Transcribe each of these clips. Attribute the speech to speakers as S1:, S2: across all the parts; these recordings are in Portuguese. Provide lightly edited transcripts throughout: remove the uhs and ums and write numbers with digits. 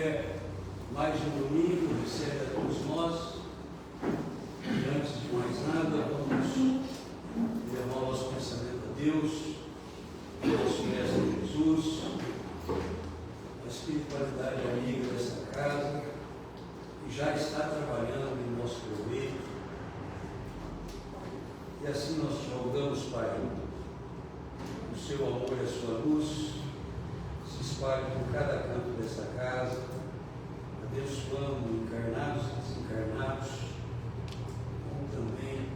S1: é mais um domingo, recebe a todos nós. E antes de mais nada, vamos levar o nosso pensamento a Deus, ao nosso Mestre Jesus, a espiritualidade amiga dessa casa, que já está trabalhando em nosso proveito. E assim nós te rogamos, Pai, o seu amor e a sua luz se espalhem por cada canto dessa casa, abençoando encarnados e desencarnados, como também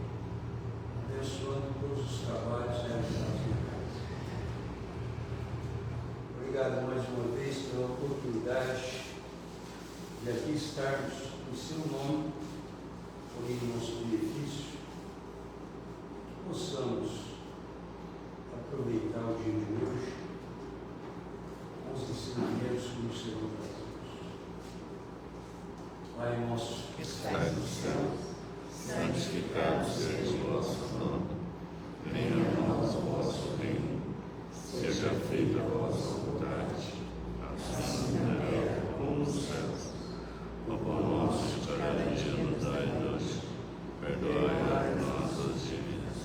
S1: abençoando todos os trabalhos realizados na casa. Obrigado mais uma vez pela oportunidade de aqui estarmos em seu nome, porém em nosso benefício, que possamos aproveitar o dia de hoje com os ensinamentos que o Senhor traz. Pai nosso que estás no céu, santificado seja o vosso nome, venha a nós o vosso reino, seja feita a vossa vontade, assim na terra como nos céus. O pão nosso de cada dia nos dai hoje, perdoai as nossas dívidas,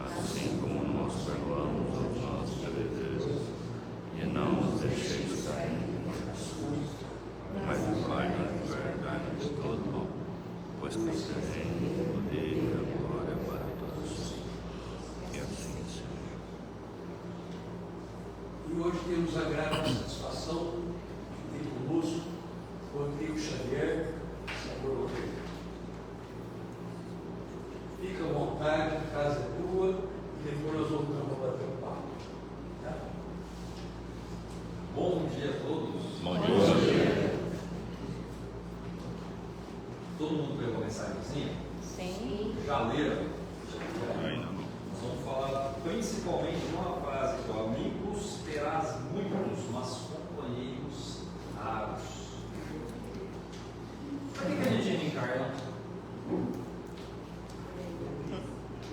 S1: assim como nós perdoamos aos nossos devedores, e não nos deixeis cair em tentações, mas livrai-nos da verdade de todo mal, pois que o reino, o poder e a glória para todos. E assim seja. E hoje temos a grata satisfação de ter conosco Rodrigo Xavier, Senhor Rodrigo. Fica à vontade, a casa é tua, e depois nós voltamos a bater o papo. Tá?
S2: Bom dia a todos.
S3: Bom dia.
S2: Todo mundo pegou a mensagenzinha?
S4: Sim.
S2: Já leram?
S3: Ainda não.
S2: Nós vamos falar principalmente de uma frase que é: amigos terás muitos, mas companheiros raros. Por que a gente reencarna?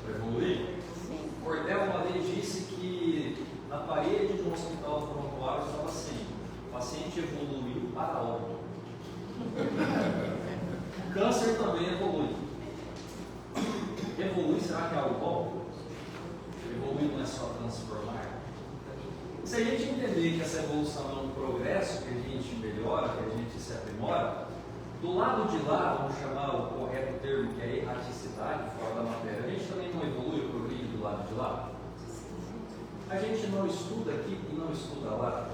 S2: Para evoluir?
S4: Sim.
S2: Cordel uma vez disse que na parede de um hospital prontuário estava assim: o paciente evoluiu para óbito. O câncer também evolui. Evoluir, será que é algo bom? Evoluir não é só transformar? Se a gente entender que essa evolução é um progresso, que a gente melhora, que a gente se aprimora, do lado de lá, vamos chamar o correto termo, que é a erraticidade, fora da matéria, a gente também não evolui o progresso do lado de lá? A gente não estuda aqui e não estuda lá?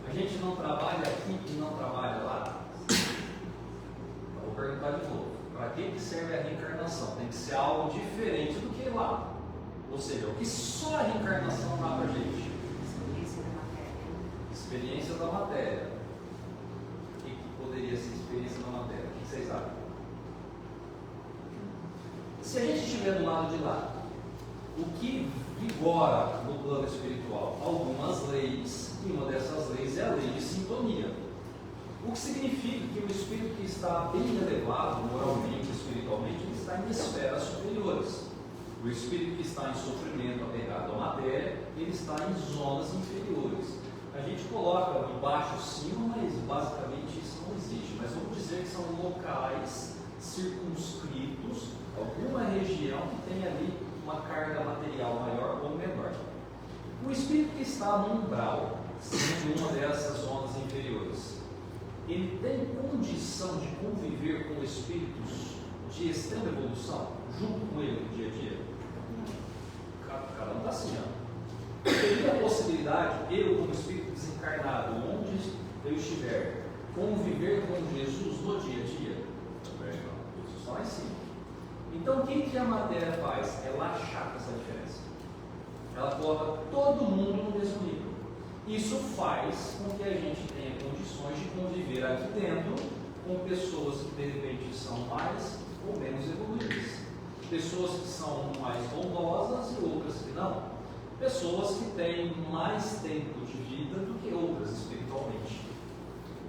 S2: A gente não trabalha aqui e não trabalha lá? Eu vou perguntar de novo: para que serve a reencarnação? Tem que ser algo diferente do que lá. Ou seja, o que só a reencarnação dá para a gente? Experiência da matéria. O que poderia ser experiência da matéria? O que vocês acham? Se a gente estiver do lado de lá, o que vigora no plano espiritual? Algumas leis, e uma dessas leis é a lei de sintonia. O que significa que o espírito que está bem elevado, moralmente, espiritualmente, ele está em esferas superiores. O espírito que está em sofrimento, apegado à matéria, ele está em zonas inferiores. A gente coloca no baixo cima, mas basicamente isso não existe. Mas vamos dizer que são locais circunscritos, alguma região que tem ali uma carga material maior ou menor. O espírito que está no umbral, sendo uma dessas zonas inferiores, ele tem condição de conviver com espíritos de extrema evolução, junto com ele no dia a dia? Cada um está assim, ó. Teria a possibilidade, eu como espírito desencarnado, onde eu estiver, conviver com Jesus no dia a dia?
S3: Também não.
S2: Isso só lá em cima. Então o que a matéria faz? Ela achata essa diferença. Ela coloca todo mundo no mesmo nível. Isso faz com que a gente tenha condições de conviver aqui dentro com pessoas que de repente são mais ou menos evoluídas. Pessoas que são mais bondosas e outras que não. Pessoas que têm mais tempo de vida do que outras espiritualmente.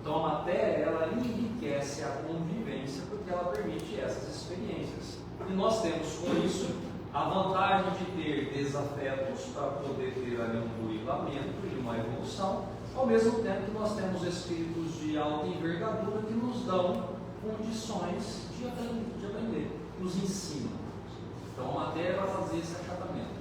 S2: Então a matéria, ela enriquece a convivência porque ela permite essas experiências. E nós temos com isso a vantagem de ter desafetos para poder ter ali um burilamento e uma evolução, ao mesmo tempo que nós temos espíritos de alta envergadura que nos dão condições de aprender, nos ensinam. Então a matéria vai fazer esse achatamento.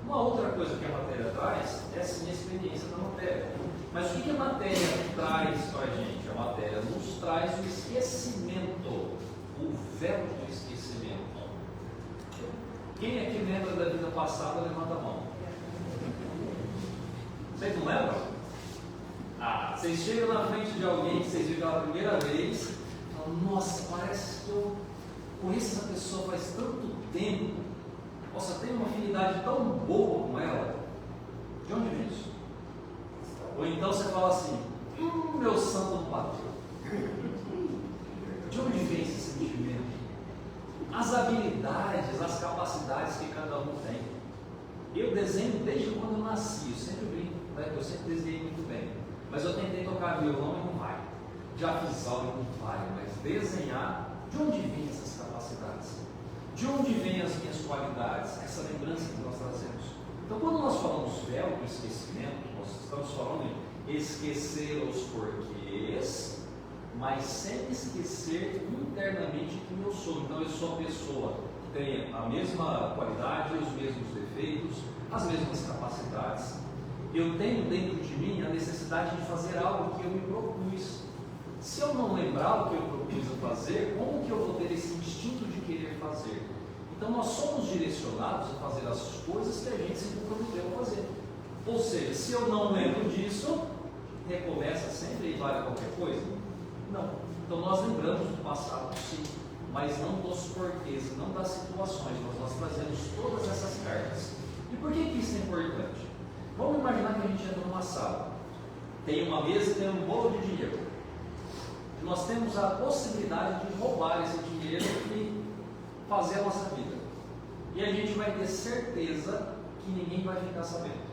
S2: Uma outra coisa que a matéria traz é sim a experiência da matéria. Mas o que a matéria traz para a gente? A matéria nos traz o esquecimento, o véu do esquecimento. Quem aqui lembra da vida passada, levanta a mão. Vocês não lembram? Vocês chegam na frente de alguém que vocês viram pela primeira vez e falam, nossa, parece que eu conheço essa pessoa faz tanto tempo. Nossa, tenho uma afinidade tão boa com ela. De onde vem isso? Ou então você fala assim, meu santo não bateu. De onde vem esse sentimento? As habilidades, as capacidades que cada um tem. Eu desenho desde quando eu nasci, eu sempre brinco, né? Eu sempre desenhei muito bem. Mas eu tentei tocar violão e não vai. Já fiz aula e não vai. Mas desenhar, de onde vem essas capacidades? De onde vêm as minhas qualidades? Essa lembrança que nós trazemos. Então, quando nós falamos véu do esquecimento, nós estamos falando em esquecer os porquês, mas sem esquecer internamente quem eu sou. Então, eu sou a pessoa que tem a mesma qualidade, os mesmos defeitos, as mesmas capacidades. Eu tenho dentro de mim a necessidade de fazer algo que eu me propus. Se eu não lembrar o que eu propus a fazer, como que eu vou ter esse instinto de querer fazer? Então nós somos direcionados a fazer as coisas que a gente se comprometeu a fazer. Ou seja, se eu não lembro disso, recomeça sempre e vale qualquer coisa? Não. Então nós lembramos do passado, sim, mas não dos porquês, não das situações, mas nós trazemos todas essas cargas. E por que isso é importante? Vamos imaginar que a gente entra numa sala, tem uma mesa e tem um bolo de dinheiro. Nós temos a possibilidade de roubar esse dinheiro e fazer a nossa vida. E a gente vai ter certeza que ninguém vai ficar sabendo.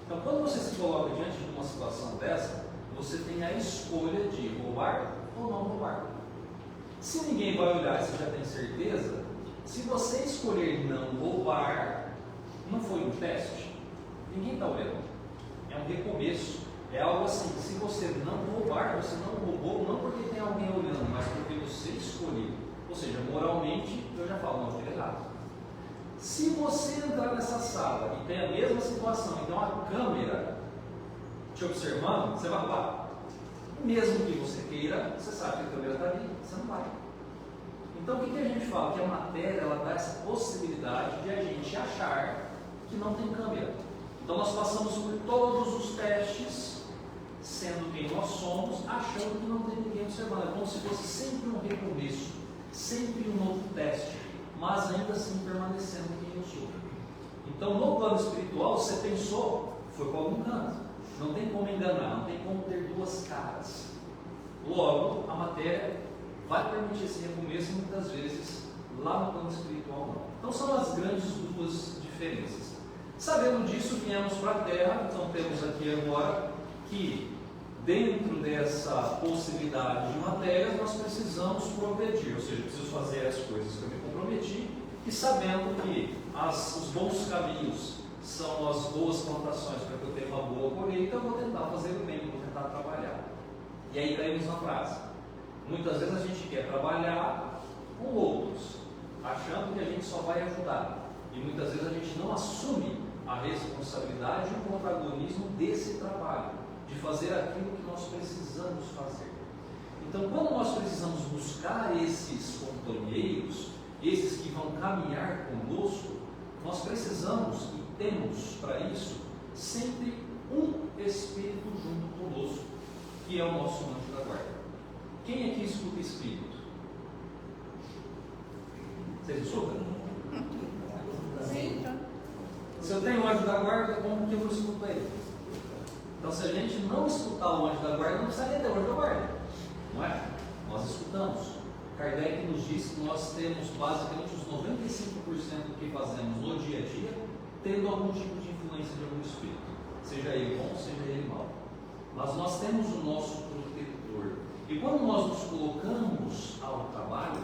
S2: Então, quando você se coloca diante de uma situação dessa, você tem a escolha de roubar ou não roubar. Se ninguém vai olhar e você já tem certeza, se você escolher não roubar, não foi um teste, ninguém está olhando. É um recomeço. É algo assim, se você não roubar, você não roubou, não porque tem alguém olhando, mas porque você escolheu. Ou seja, moralmente, eu já falo, não, estou errado. Se você entrar nessa sala e tem a mesma situação, então a câmera te observando, você vai roubar. Mesmo que você queira, você sabe que a câmera está ali, você não vai. Então o que a gente fala? Que a matéria ela dá essa possibilidade de a gente achar que não tem câmera. Então nós passamos por todos os testes, sendo quem nós somos, achando que não tem ninguém observando. É como se fosse sempre um recomeço, sempre um novo teste, mas ainda assim permanecendo quem eu sou. Então no plano espiritual, você pensou, foi para algum canto. Não tem como enganar, não tem como ter duas caras. Logo, a matéria vai permitir esse recomeço muitas vezes lá no plano espiritual não. Então são as grandes duas diferenças. Sabendo disso, viemos para a Terra, então temos aqui agora que dentro dessa possibilidade de matérias nós precisamos progredir, ou seja, preciso fazer as coisas que eu me comprometi e sabendo que os bons caminhos são as boas plantações para que eu tenha uma boa colheita, eu vou tentar fazer o bem, vou tentar trabalhar. E aí caímos na frase. Muitas vezes a gente quer trabalhar com outros, achando que a gente só vai ajudar. E muitas vezes a gente não assume a responsabilidade e o protagonismo desse trabalho, de fazer aquilo que nós precisamos fazer. Então, quando nós precisamos buscar esses companheiros, esses que vão caminhar conosco, nós precisamos e temos para isso sempre um Espírito junto conosco, que é o nosso anjo da guarda. Quem aqui escuta Espírito? Vocês escutam?
S4: Sim.
S2: Se eu tenho o anjo da guarda, como que eu escuto ele? Então, se a gente não escutar o anjo da guarda, não precisaria ter o anjo da guarda, não é? Nós escutamos. Kardec nos diz que nós temos basicamente os 95% do que fazemos no dia a dia, tendo algum tipo de influência de algum espírito, seja ele bom, seja ele mau. Mas nós temos o nosso protetor. E quando nós nos colocamos ao trabalho,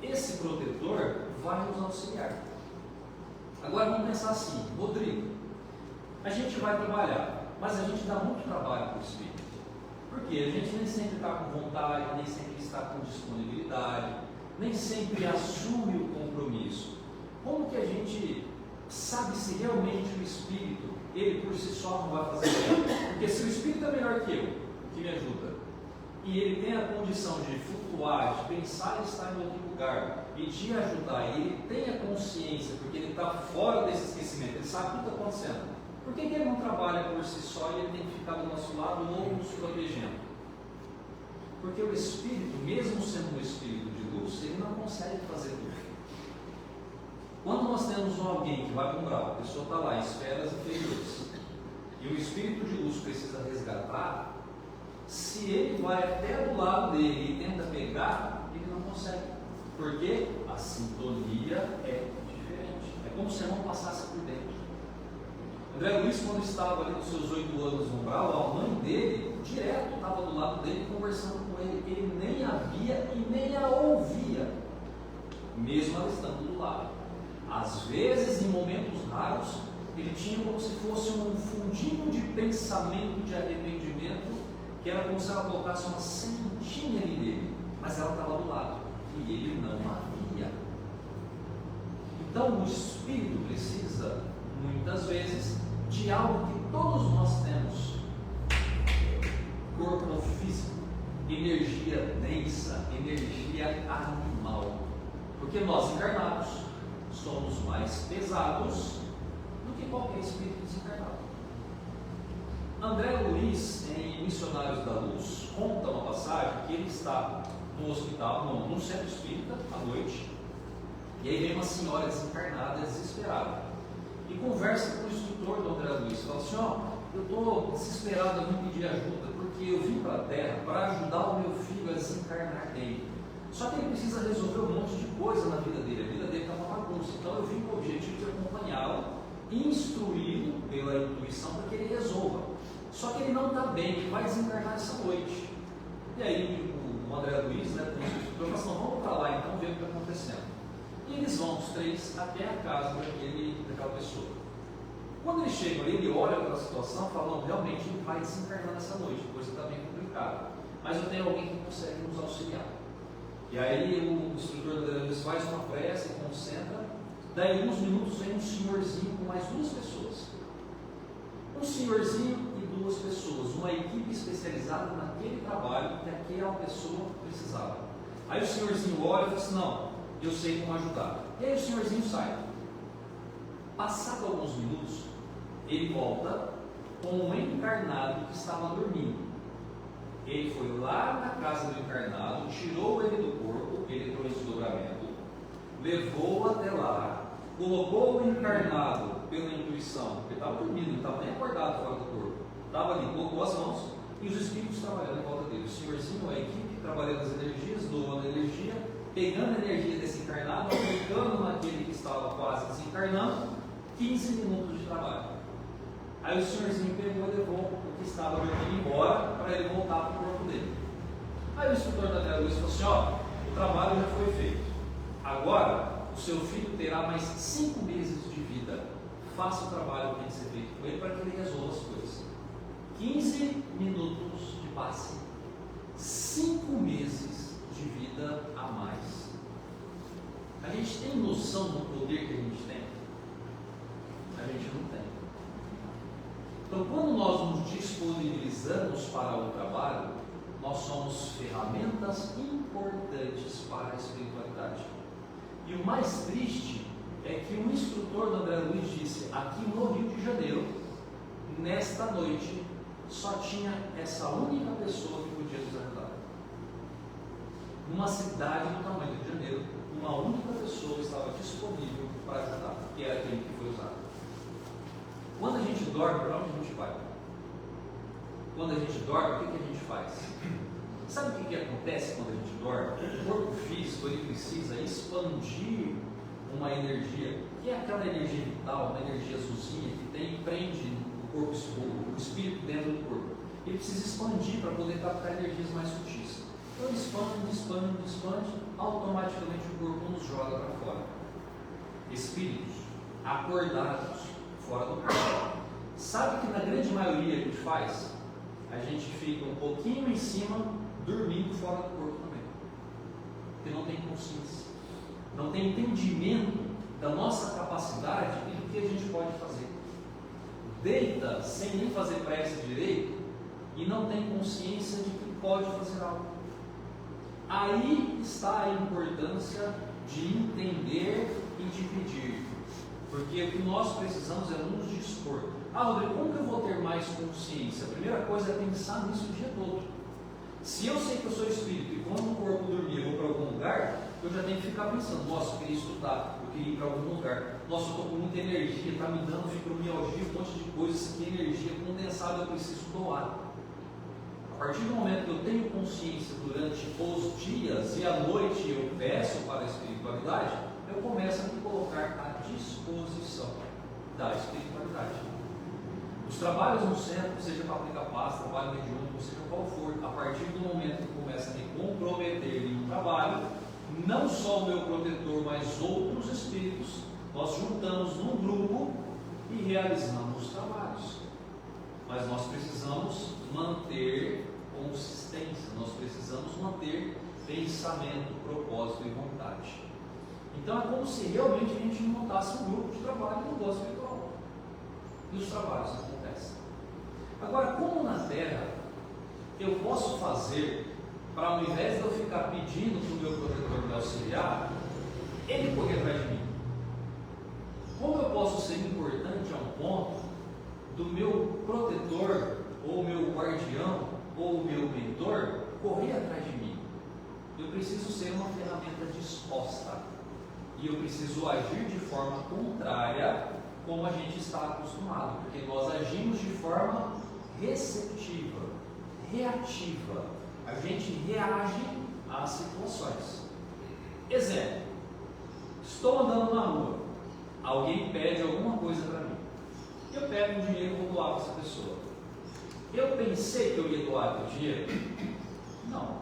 S2: esse protetor vai nos auxiliar. Agora vamos pensar assim, Rodrigo, a gente vai trabalhar, mas a gente dá muito trabalho para o espírito. Porque a gente nem sempre está com vontade, nem sempre está com disponibilidade, nem sempre assume o compromisso. Como que a gente sabe se realmente o Espírito, ele por si só não vai fazer bem? Porque se o Espírito é melhor que eu, que me ajuda, e ele tem a condição de flutuar, de pensar em estar em outro lugar e de ajudar, e ele tem a consciência, porque ele está fora desse esquecimento, ele sabe o que está acontecendo. Por que ele não trabalha por si só e ele tem que ficar do nosso lado ou nos protegendo? Porque o Espírito, mesmo sendo um Espírito de luz, ele não consegue fazer tudo. Quando nós temos alguém que vai para um grau, a pessoa está lá em esferas inferiores, e o Espírito de luz precisa resgatar, se ele vai até do lado dele e tenta pegar, ele não consegue. Porque a sintonia é diferente. É como se não passasse por dentro. André Luiz, quando estava ali nos seus 8 anos no umbral, a mãe dele, direto, estava do lado dele conversando com ele. Ele nem a via e nem a ouvia, mesmo ela estando do lado. Às vezes, em momentos raros, ele tinha como se fosse um fundinho de pensamento, de arrependimento, que era como se ela colocasse uma sementinha ali nele, mas ela estava do lado, e ele não a via. Então o Espírito precisa, muitas vezes, de algo que todos nós temos: corpo físico, energia densa, energia animal, porque nós encarnados somos mais pesados do que qualquer espírito desencarnado. André Luiz, em Missionários da Luz, conta uma passagem que ele está no hospital, no centro espírita, à noite, e aí vem uma senhora desencarnada, desesperada, e conversa com o instrutor do André Luiz. Fala assim: ó, eu estou desesperado, eu vim pedir ajuda, porque eu vim para a Terra para ajudar o meu filho a desencarnar dele. Só que ele precisa resolver um monte de coisa na vida dele, a vida dele está uma bagunça. Então eu vim com o objetivo de acompanhá-lo, instruí-lo pela intuição para que ele resolva. Só que ele não está bem, ele vai desencarnar essa noite. E aí o André Luiz, né, com o instrutor, fala assim: vamos para lá então ver o que está acontecendo. E eles vão, os três, até a casa daquela pessoa. Quando eles chegam ali, ele olha para a situação e fala: não, realmente ele vai desencarnar nessa noite, a coisa está bem complicada, mas eu tenho alguém que consegue nos auxiliar. E aí o instrutor do André Luiz faz uma prece, concentra, daí uns minutos vem um senhorzinho com mais 2 pessoas. Um senhorzinho e 2 pessoas, uma equipe especializada naquele trabalho que aquela pessoa precisava. Aí o senhorzinho olha e fala assim: não, eu sei como ajudar. E aí o senhorzinho sai. Passado alguns minutos, ele volta com um encarnado que estava dormindo. Ele foi lá na casa do encarnado, tirou ele do corpo, ele entrou em desdobramento, levou até lá, colocou o encarnado pela intuição, porque estava dormindo, não estava nem acordado fora do corpo, estava ali, colocou as mãos e os espíritos trabalhando em volta dele. O senhorzinho, a equipe, trabalhando as energias, doando energia, pegando a energia desse encarnado, aplicando naquele que estava quase desencarnando. 15 minutos de trabalho. Aí o senhorzinho pegou e levou o que estava dormindo embora para ele voltar para o corpo dele. Aí o instrutor da André Luiz falou assim: ó, o trabalho já foi feito, agora o seu filho terá mais 5 meses de vida, faça o trabalho que tem que ser feito com ele para que ele resolva as coisas. 15 minutos de passe, 5 meses de vida a mais. A gente tem noção do poder que a gente tem? A gente não tem. Então, quando nós nos disponibilizamos para o trabalho, nós somos ferramentas importantes para a espiritualidade. E o mais triste é que o instrutor do André Luiz disse: aqui no Rio de Janeiro, nesta noite, só tinha essa única pessoa que podia nos ajudar. Numa cidade do tamanho do Rio de Janeiro, uma única pessoa estava disponível para ajudar, que era aquele que foi usado. Quando a gente dorme, para onde a gente vai? Quando a gente dorme, o que a gente faz? Sabe o que acontece quando a gente dorme? O corpo físico ele precisa expandir uma energia, que é aquela energia vital, uma energia azulzinha que prende o corpo, o espírito dentro do corpo. Ele precisa expandir para poder captar energias mais sutis. Então expande, automaticamente o corpo nos joga para fora. Espíritos acordados fora do corpo. Sabe que na grande maioria a gente faz? a gente fica um pouquinho em cima, dormindo fora do corpo também. Porque não tem consciência, não tem entendimento da nossa capacidade e do que a gente pode fazer. Deita sem nem fazer prece direito e não tem consciência de que pode fazer algo. Aí está a importância de entender e de pedir. Porque o que nós precisamos é nos dispor. Ah, Rodrigo, como que eu vou ter mais consciência? A primeira coisa é pensar nisso o dia todo. Se eu sei que eu sou espírito e quando o corpo dormir eu vou para algum lugar, eu já tenho que ficar pensando, nossa, eu queria estudar, eu queria ir para algum lugar, nossa, eu estou com muita energia, está me dando fibromialgia, um monte de coisa, isso aqui é energia condensada, eu preciso doar. A partir do momento que eu tenho consciência durante os dias e à noite eu peço para a espiritualidade, eu começo a me colocar à disposição da espiritualidade. Os trabalhos no centro, seja para aplicar paz, trabalho mediúnico, seja qual for, a partir do momento que eu começo a me comprometer em um trabalho, não só o meu protetor, mas outros espíritos, nós juntamos num grupo e realizamos os trabalhos. Mas nós precisamos manter consistência, nós precisamos manter pensamento, propósito e vontade. Então é como se realmente a gente montasse um grupo de trabalho no mundo espiritual. E os trabalhos acontecem. Agora, como na Terra eu posso fazer para, ao invés de eu ficar pedindo para o meu protetor me auxiliar, ele correr atrás de mim? Como eu posso ser importante a um ponto do meu protetor, ou meu guardião, ou meu mentor correr atrás de mim? Eu preciso ser uma ferramenta disposta. E eu preciso agir de forma contrária como a gente está acostumado, porque nós agimos de forma receptiva, reativa. A gente reage às situações. Exemplo: estou andando na rua, alguém pede alguma coisa para mim, eu pego um dinheiro e vou doar para essa pessoa. Eu pensei que eu ia doar o dinheiro? Não.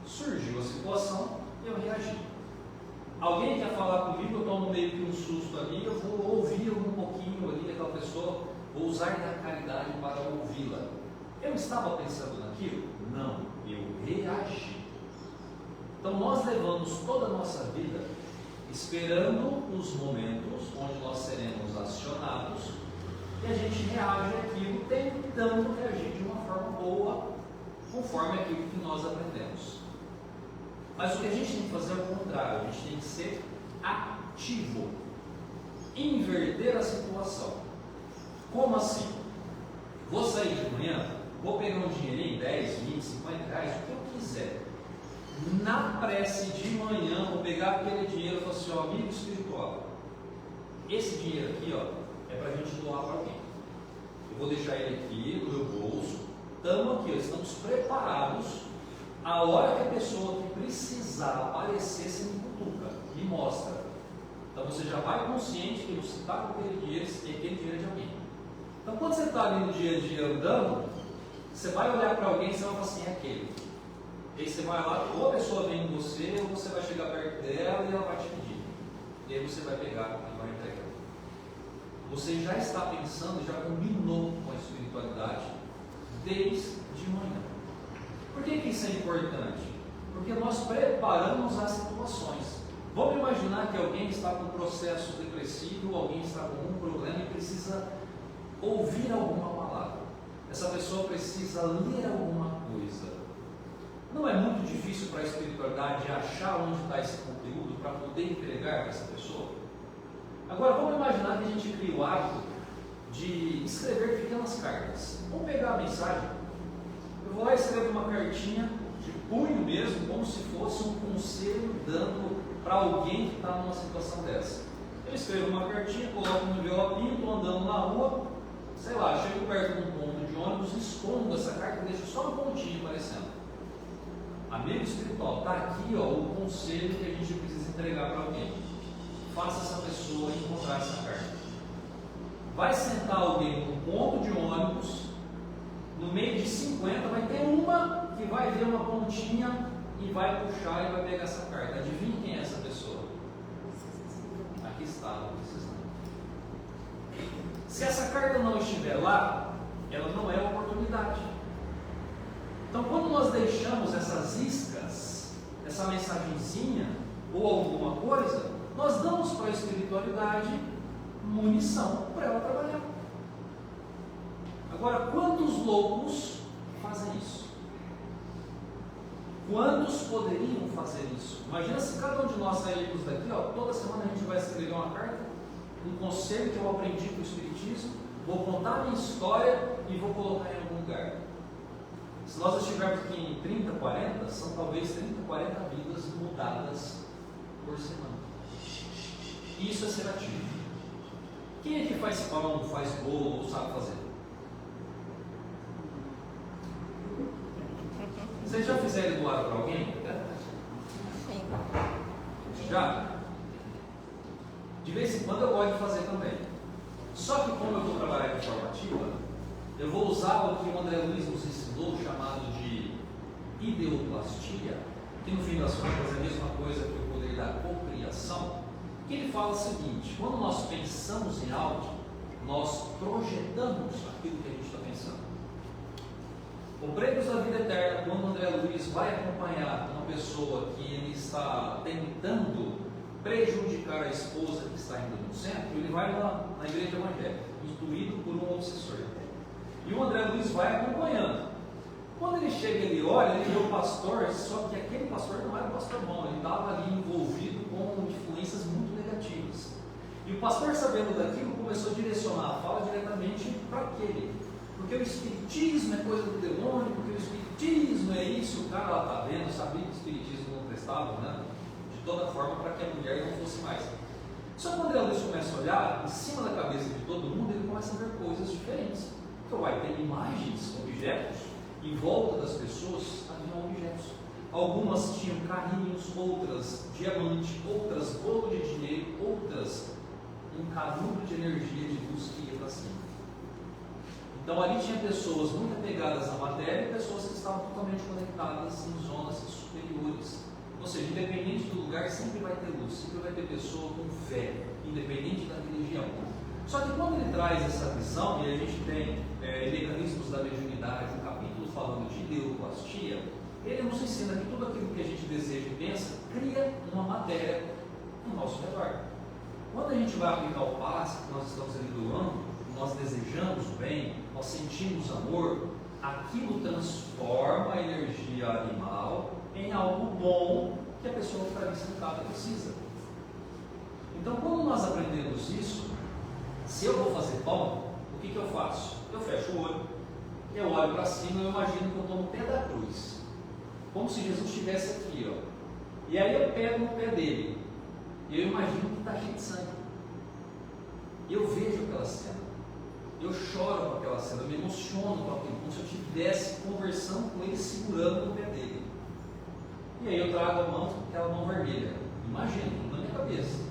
S2: Surgiu a situação e eu reagi. Alguém quer falar comigo, eu tomo meio que um susto ali, eu vou ouvir um pouquinho ali daquela pessoa, vou usar da caridade para ouvi-la. Eu estava pensando naquilo? Não, eu reagi. Então nós levamos toda a nossa vida esperando os momentos onde nós seremos acionados e a gente reage àquilo tentando reagir de uma forma boa, conforme aquilo que nós aprendemos. Mas o que a gente tem que fazer é o contrário, a gente tem que ser ativo, inverter a situação. Como assim? Vou sair de manhã, vou pegar um dinheirinho, 10, 20, 50 reais, o que eu quiser. Na prece de manhã, vou pegar aquele dinheiro e falar assim, ó, amigo espiritual, esse dinheiro aqui, ó, é para a gente doar para alguém. Eu vou deixar ele aqui no meu bolso, estamos aqui, ó, estamos preparados. A hora que a pessoa que precisar aparecer, você me cutuca, me mostra. Então você já vai consciente que você está com aquele dinheiro, e aquele dinheiro é de alguém. Então quando você está ali no dia a dia andando, você vai olhar para alguém e você vai falar assim, é aquele. E aí você vai lá, ou a pessoa vem em você, ou você vai chegar perto dela e ela vai te pedir. E aí você vai pegar e vai entregar. Você já está pensando, já combinou com a espiritualidade desde manhã. Por que isso é importante? Porque nós preparamos as situações. Vamos imaginar que alguém está com um processo depressivo, alguém está com um problema e precisa ouvir alguma palavra. Essa pessoa precisa ler alguma coisa. Não é muito difícil para a espiritualidade achar onde está esse conteúdo para poder entregar para essa pessoa? Agora vamos imaginar que a gente cria o hábito de escrever pequenas cartas. Vamos pegar a mensagem. Eu vou lá e escrevo uma cartinha de punho mesmo, como se fosse um conselho dando para alguém que está numa situação dessa. Eu escrevo uma cartinha, coloco no envelopinho, estou andando na rua, sei lá, chego perto de um ponto de ônibus, escondo essa carta e deixo só um pontinho aparecendo. Amigo espiritual, está aqui ó, o conselho que a gente precisa entregar para alguém. Faça essa pessoa encontrar essa carta. Vai sentar alguém num ponto de ônibus, no meio de 50, vai ter uma que vai ver uma pontinha e vai puxar e vai pegar essa carta. Adivinha quem é essa pessoa? Aqui está, não precisando. Se essa carta não estiver lá, ela não é oportunidade. Então, quando nós deixamos essas iscas, essa mensagenzinha ou alguma coisa, nós damos para a espiritualidade munição para ela trabalhar. Agora, quantos loucos fazem isso? Quantos poderiam fazer isso? Imagina se cada um de nós sairmos daqui, toda semana a gente vai escrever uma carta, um conselho que eu aprendi com o Espiritismo, vou contar a minha história e vou colocar em algum lugar. Se nós estivermos aqui em 30, 40, são talvez 30, 40 vidas mudadas por semana. Isso é ser ativo. Quem é que faz pão, faz bolo ou sabe fazer? Vocês já fizeram doar para alguém?
S4: Sim.
S2: Já? De vez em quando eu gosto de fazer também. Só que como eu vou trabalhar de forma ativa, eu vou usar o que o André Luiz nos ensinou, chamado de ideoplastia, que no fim das contas é a mesma coisa que o poder da cocriação, que ele fala o seguinte: quando nós pensamos em algo, nós projetamos aquilo que a gente está pensando. O Pregos da Vida Eterna, quando o André Luiz vai acompanhar uma pessoa que ele está tentando prejudicar a esposa que está indo no centro, ele vai na igreja evangélica, instruído por um obsessor. E o André Luiz vai acompanhando. Quando ele chega, ele olha, ele vê o pastor, só que aquele pastor não era um pastor bom, ele estava ali envolvido com influências muito negativas. E o pastor, sabendo daquilo, começou a direcionar a fala diretamente para aquele. Porque o espiritismo é coisa do demônio, porque o espiritismo é isso, o cara lá está vendo, sabia que o espiritismo não prestava, né? De toda forma, para que a mulher não fosse mais. Só que quando André Luiz começa a olhar, em cima da cabeça de todo mundo, ele começa a ver coisas diferentes. Então vai ter imagens, objetos, em volta das pessoas haviam objetos. Algumas tinham carrinhos, outras diamante, outras bolo de dinheiro, outras um canudo de energia de luz que ia para cima. Então ali tinha pessoas muito apegadas à matéria e pessoas que estavam totalmente conectadas em zonas superiores. Ou seja, independente do lugar, sempre vai ter luz, sempre vai ter pessoa com fé, independente da religião. Só que quando ele traz essa visão, e a gente tem mecanismos da mediunidade, um capítulo falando de ideoplastia, ele nos ensina que tudo aquilo que a gente deseja e pensa cria uma matéria no nosso redor. Quando a gente vai aplicar o passe que nós estamos ali doando, nós desejamos o bem, nós sentimos amor, aquilo transforma a energia animal em algo bom que a pessoa que está ali sentada precisa. Então, quando nós aprendemos isso, se eu vou fazer pão, o que eu faço? Eu fecho o olho, eu olho para cima e eu imagino que eu estou no pé da cruz, como se Jesus estivesse aqui, e aí eu pego no pé dele, e eu imagino que está cheio de sangue, e eu vejo aquela cena. Eu choro com aquela cena, eu me emociono com aquilo, como se eu estivesse conversando com ele, segurando no pé dele. E aí eu trago a mão, aquela mão vermelha, imagino, na minha cabeça.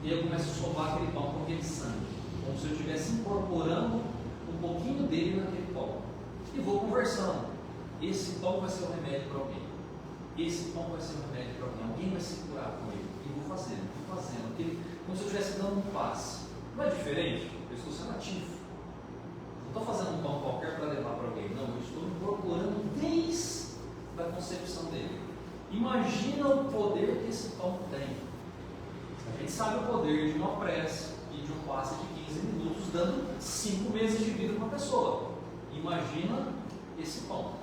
S2: E aí eu começo a sovar aquele pão com aquele sangue, como se eu estivesse incorporando um pouquinho dele naquele pão. E vou conversando. Esse pão vai ser um remédio para alguém. Esse pão vai ser um remédio para alguém. Alguém vai se curar com ele. E vou fazendo. Como se eu estivesse dando um passe. Não é diferente? Eu estou sendo ativo. Não estou fazendo um pão qualquer para levar para alguém, não, eu estou incorporando desde a concepção dele. Imagina o poder que esse pão tem. A gente sabe o poder de uma prece e de um passe de 15 minutos, dando 5 meses de vida para uma pessoa. Imagina esse pão.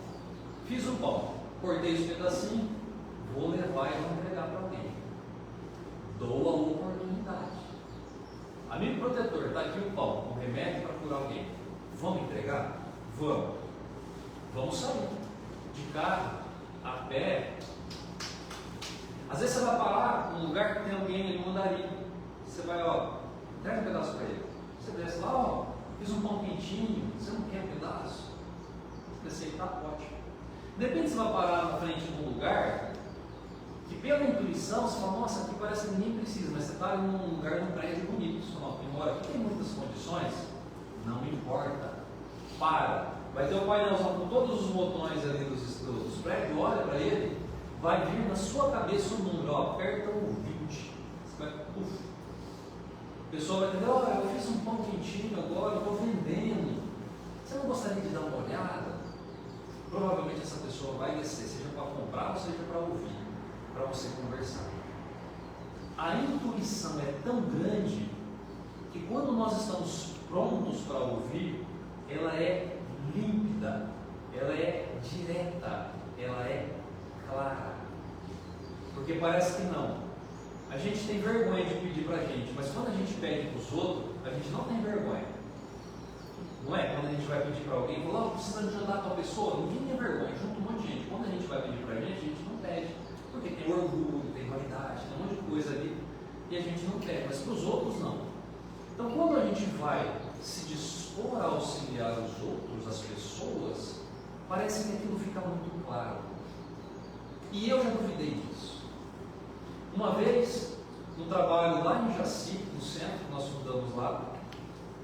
S2: Fiz o pão, cortei os pedacinhos, vou levar e vou entregar para alguém. Dou a oportunidade. Amigo protetor, está aqui o pão, um remédio para curar alguém. Vamos entregar? Vamos. Vamos sair de carro, a pé. Às vezes você vai parar num lugar que tem alguém ali no andarilho. Você vai, entrega um pedaço para ele. Você desce lá, fiz um pão quentinho, você não quer um pedaço? Você aceitar, ótimo. De repente você vai parar na frente de um lugar que pela intuição você fala, nossa, aqui parece que ninguém precisa, mas você está num lugar, num prédio bonito. Você fala, embora aqui tem muitas condições, não importa, para. Vai ter um painelzão com todos os botões ali dos prédios, olha para ele, vai vir na sua cabeça um número, aperta o 20. Você vai, a pessoa vai entender, eu fiz um pão quentinho agora, eu estou vendendo. Você não gostaria de dar uma olhada? provavelmente essa pessoa vai descer, seja para comprar ou seja para ouvir, para você conversar. A intuição é tão grande que quando nós estamos prontos para ouvir, ela é límpida, ela é direta, ela é clara. Porque parece que não. A gente tem vergonha de pedir para a gente, mas quando a gente pede para os outros, a gente não tem vergonha. Não é? Quando a gente vai pedir para alguém, fala, precisando de ajudar tal pessoa, ninguém tem vergonha, junto um monte de gente. Quando a gente vai pedir para a gente não pede. Porque tem orgulho, tem vaidade, tem um monte de coisa ali, e a gente não pede, mas para os outros não. Então quando a gente vai se dispor a auxiliar os outros, as pessoas, parece que aquilo fica muito claro. E eu já duvidei disso. Uma vez, no trabalho lá em Jaci, no centro, nós mudamos lá,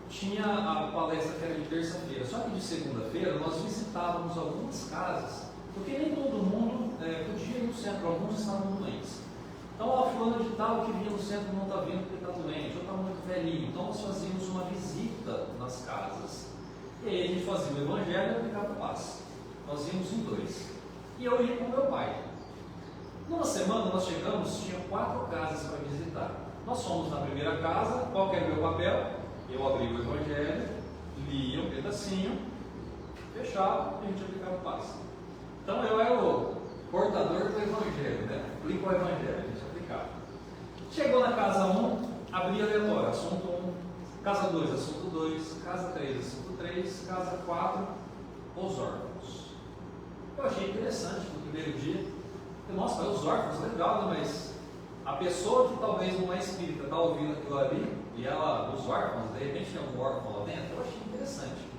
S2: tinha a palestra que era de terça-feira, só que de segunda-feira nós visitávamos algumas casas, porque nem todo mundo podia ir no centro, alguns estavam doentes. Então, ó, fulano de tal que vinha no centro não está vindo porque está doente, ou está muito velhinho. Então, nós fazíamos uma visita nas casas. E aí a gente fazia o evangelho e aplicava o passe. Nós íamos em 2. E eu ia com meu pai. Numa semana nós chegamos, tinha 4 casas para visitar. Nós fomos na primeira casa, qual que era o meu papel? Eu abri o evangelho, lia um pedacinho, fechava e a gente aplicava o passe. Então eu era o portador do evangelho, né? Aplica o evangelho, a gente aplicava. Chegou na casa 1, abria aleatório, assunto 1, casa 2, assunto 2, casa 3, assunto 3, casa 4, os órfãos. Eu achei interessante no primeiro dia. Nossa, mas os órfãos, legal, né? Mas a pessoa que talvez não é espírita está ouvindo aquilo ali, e ela, os órfãos, de repente tem algum órfão lá dentro, eu achei interessante.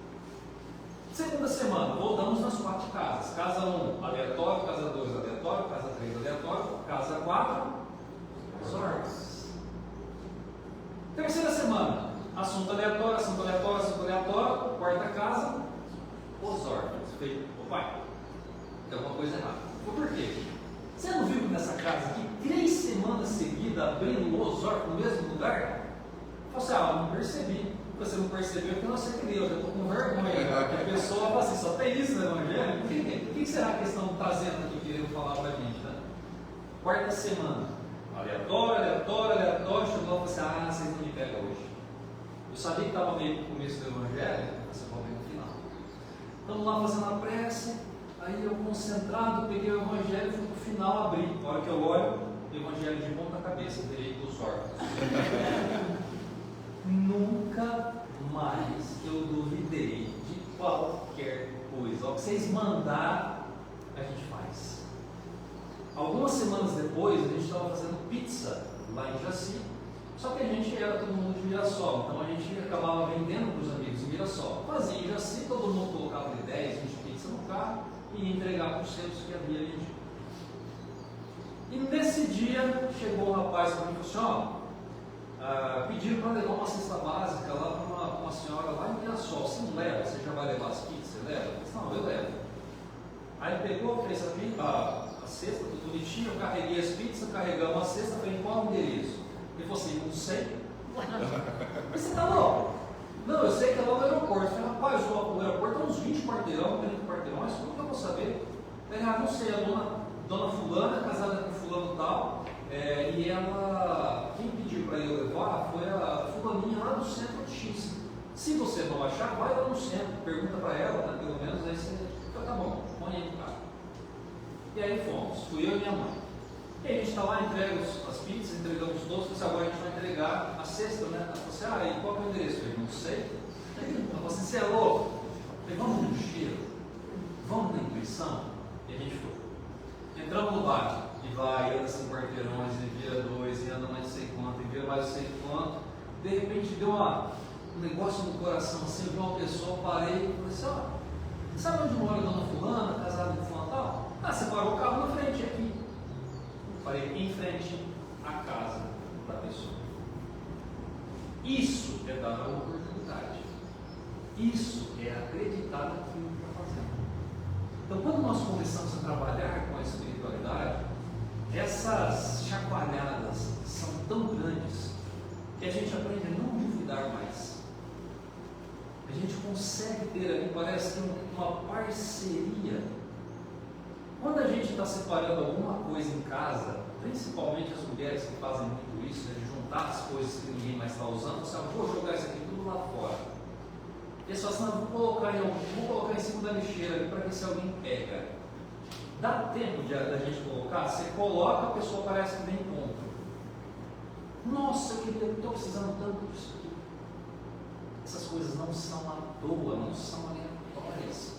S2: Segunda semana, voltamos nas 4 casas. Casa 1, aleatório, casa 2, aleatório, casa 3, aleatório, casa 4, os órfãos. Terceira semana, assunto aleatório, assunto aleatório, assunto aleatório, quarta casa, os órfãos. Falei, ô pai, tem alguma coisa errada. Por quê? Você não viu nessa casa aqui 3 semanas seguidas abrindo os órfãos no mesmo lugar? Eu falei assim, eu não percebi. Você não percebeu porque eu não acertei, eu já estou com vergonha. Porque a pessoa fala assim, só tem isso no Evangelho? O que será que eles estão trazendo aqui, querendo falar para a gente? Né? Quarta semana, aleatório, aleatório, aleatório, chegou lá e falou assim, vocês não me pegam hoje. Eu sabia que estava meio no começo do Evangelho, você pode ver no final. Estamos lá fazendo a prece. Aí eu concentrado, peguei o evangelho e fui para o final abrir. Na hora que eu olho, o evangelho de ponta cabeça, direito dos órfãos. Nunca mais eu duvidei de qualquer coisa. O que vocês mandarem, a gente faz. Algumas semanas depois, a gente estava fazendo pizza lá em Jaci. Só que a gente era todo mundo de Mirassol, então a gente acabava vendendo para os amigos em Mirassol. Fazia em Jaci, todo mundo colocava de 10, 20 pizzas no carro e entregar para os centros que havia ali. E nesse dia chegou um rapaz para mim e falou assim, pediram para levar uma cesta básica lá para uma senhora lá em Mirassol. Você não leva? Você já vai levar as pizzas? Você leva? Eu disse, não, eu levo. Aí pegou, fez a cesta, tudo bonitinho, eu carreguei as pizzas, carregamos a cesta, falei, qual o endereço? Ele falou assim, não sei. Mas você está louco? Não, eu sei que é lá no aeroporto. Eu falei, rapaz, o aeroporto é uns 20 quarteirão, 30 quarteirões, como que eu vou saber? Eu falei, não sei, a dona fulana, casada com fulano tal, e ela, quem pediu para eu levar foi a fulaninha lá do centro X. Se você não achar, vai lá no centro, pergunta para ela, né, pelo menos, aí você fala, tá bom, põe aí no carro. E aí fomos, fui eu e minha mãe. E aí a gente está lá, entrega as pizzas, entregamos todos, agora a gente vai entregar a cesta, né? Ela falou assim, e qual é o endereço? Eu falei, não sei. Ela falou assim, você é louco? Eu falei, vamos no cheiro, vamos na intuição. E a gente foi. Entramos no bar, e vai, anda 5 quarteirões, e vira 2, e anda mais não sei quanto, e vira mais não sei quanto. De repente deu um negócio no coração, assim, eu vi uma pessoa, parei e falei assim, sabe onde mora a dona fulana, casada com fulano tal? Você parou o carro na frente aqui. Parei em frente à casa da pessoa. Isso é dar a oportunidade. Isso é acreditar naquilo que está fazendo. Então, quando nós começamos a trabalhar com a espiritualidade, essas chacoalhadas são tão grandes que a gente aprende a não duvidar mais. A gente consegue ter ali, parece que uma parceria está separando alguma coisa em casa, principalmente as mulheres que fazem muito isso, né, de juntar as coisas que ninguém mais está usando, você fala, vou jogar isso aqui tudo lá fora. E eles falam assim, não, vou colocar em cima da lixeira ali para ver se alguém pega. Dá tempo da gente colocar? Você coloca, a pessoa parece que vem e compra. Nossa, eu estou precisando tanto disso aqui. Essas coisas não são à toa, não são aleatórias.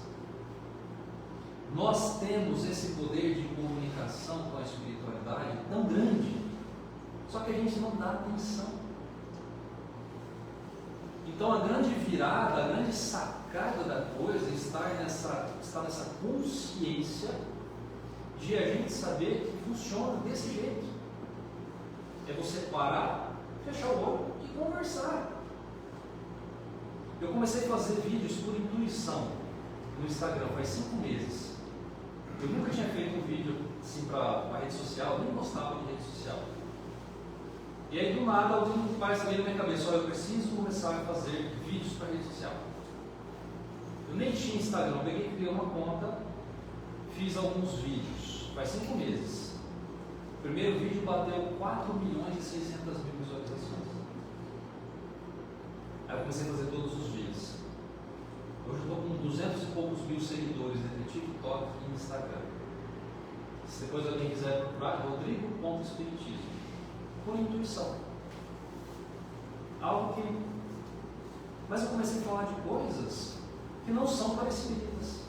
S2: Nós temos esse poder de comunicação com a espiritualidade tão grande, só que a gente não dá atenção. Então a grande virada, a grande sacada da coisa está nessa consciência de a gente saber que funciona desse jeito. É você parar, fechar o olho e conversar. Eu comecei a fazer vídeos por intuição no Instagram faz 5 meses. Eu nunca tinha feito um vídeo assim para rede social, nem gostava de rede social. E aí do nada alguém parece que veio na minha cabeça, olha, eu preciso começar a fazer vídeos para rede social. Eu nem tinha Instagram, eu peguei, criei uma conta, fiz alguns vídeos, faz 5 meses. O primeiro vídeo bateu 4.600.000 visualizações. Aí eu comecei a fazer todos os dias. Hoje eu estou com 200 e poucos mil seguidores entre TikTok e Instagram. Se depois alguém quiser procurar, Rodrigo.espiritismo. Por intuição. Algo que... Mas eu comecei a falar de coisas que não são para espíritas.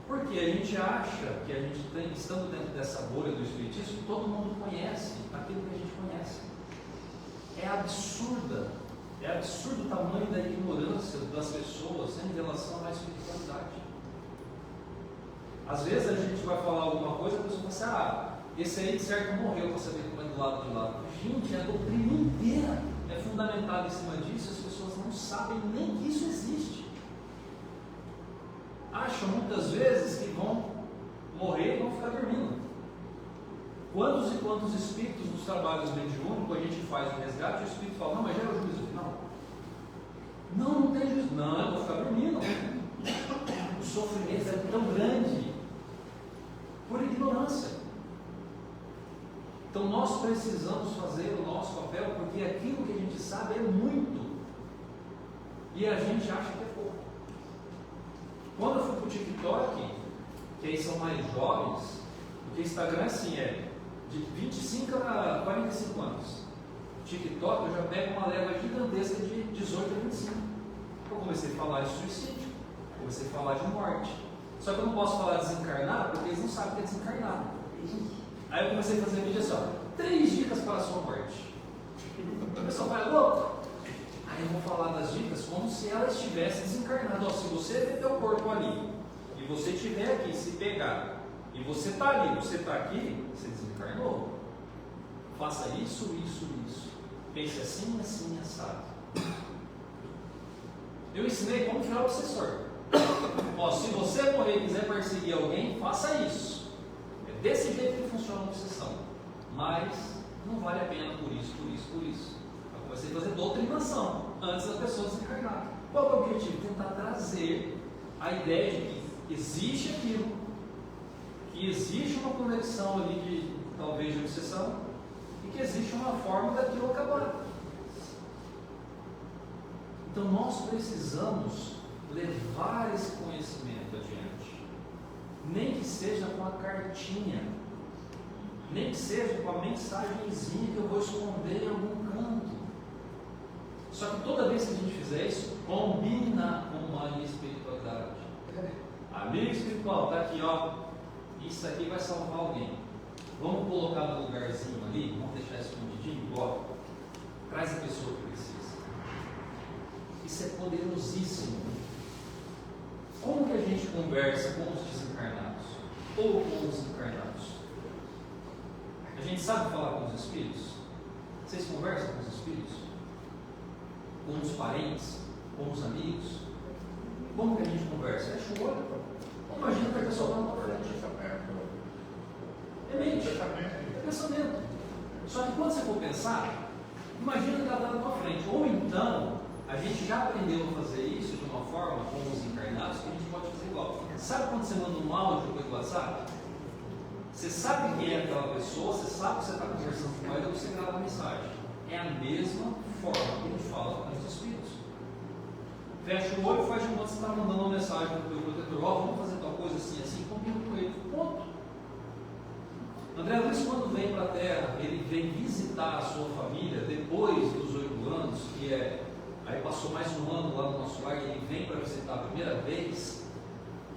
S2: Porque a gente acha que a gente tem, estando dentro dessa bolha do espiritismo, todo mundo conhece aquilo que a gente conhece. É absurdo o tamanho da ignorância das pessoas em relação à espiritualidade. Às vezes a gente vai falar alguma coisa e a pessoa fala assim, esse aí de certo morreu para saber como é do lado de lá. Gente, a doutrina inteira é fundamentada em cima disso, as pessoas não sabem nem que isso existe. Acham muitas vezes que vão morrer e vão ficar dormindo. Quantos e quantos espíritos nos trabalhos mediúnicos a gente faz o resgate e o espírito fala, não, mas já é o juízo final. Não tem juízo. Não, eu vou ficar dormindo. O sofrimento é tão grande por ignorância. Então nós precisamos fazer o nosso papel, porque aquilo que a gente sabe é muito. E a gente acha que é pouco. Quando eu fui para o TikTok, que aí são mais jovens, porque Instagram assim de 25 a 45 anos. TikTok eu já pego uma leva gigantesca de 18 a 25. Eu comecei a falar de suicídio, comecei a falar de morte. Só que eu não posso falar desencarnado, porque eles não sabem o que é desencarnado. Aí eu comecei a fazer vídeo assim, 3 dicas para a sua morte. O pessoal fala, louco? Aí eu vou falar das dicas como se ela estivesse desencarnada. Se você vê teu corpo ali, e você estiver aqui, se pegar, e você está ali, você está aqui, você desencarnou. Faça isso, isso, isso. Pense assim, assim, assado. Eu ensinei como virar o obsessor. Se você morrer e quiser perseguir alguém, faça isso. É desse jeito que funciona a obsessão. Mas não vale a pena por isso, por isso, por isso. Eu comecei a fazer doutrinação antes da pessoa desencarnar. Qual é o objetivo? Tentar trazer a ideia de que existe aquilo, que existe uma conexão ali de talvez de obsessão e que existe uma forma daquilo acabar. Então nós precisamos levar esse conhecimento adiante, nem que seja com a cartinha, nem que seja com a mensagenzinha que eu vou esconder em algum canto. Só que toda vez que a gente fizer isso, combina com uma espiritualidade. Amigo espiritual, está aqui, isso aqui vai salvar alguém. Vamos colocar no lugarzinho ali, vamos deixar escondidinho, traz a pessoa que precisa. Isso é poderosíssimo. Como que a gente conversa com os desencarnados? Ou com os encarnados? A gente sabe falar com os espíritos? Vocês conversam com os espíritos? Com os parentes? Com os amigos? Como que a gente conversa? Fecha o olho. Imagina que a pessoa está na frente. É mente. É pensamento. Só que quando você for pensar, imagina que ela está na tua frente. Ou então, a gente já aprendeu a fazer isso de uma forma com os encarnados que a gente pode fazer igual. Sabe quando você manda um áudio pelo WhatsApp? Você sabe quem é aquela pessoa, você sabe que você está conversando com ela, você grava a mensagem. É a mesma forma que a gente fala com os espíritos. Fecha o olho e faz de conta que você está mandando uma mensagem para o teu protetor: ó, vamos fazer tal coisa assim, assim, combina com ele. Ponto. André Luiz, quando vem para a Terra, ele vem visitar a sua família depois dos 8 anos, que é, aí passou mais um ano lá no nosso lar, e ele vem para visitar a primeira vez,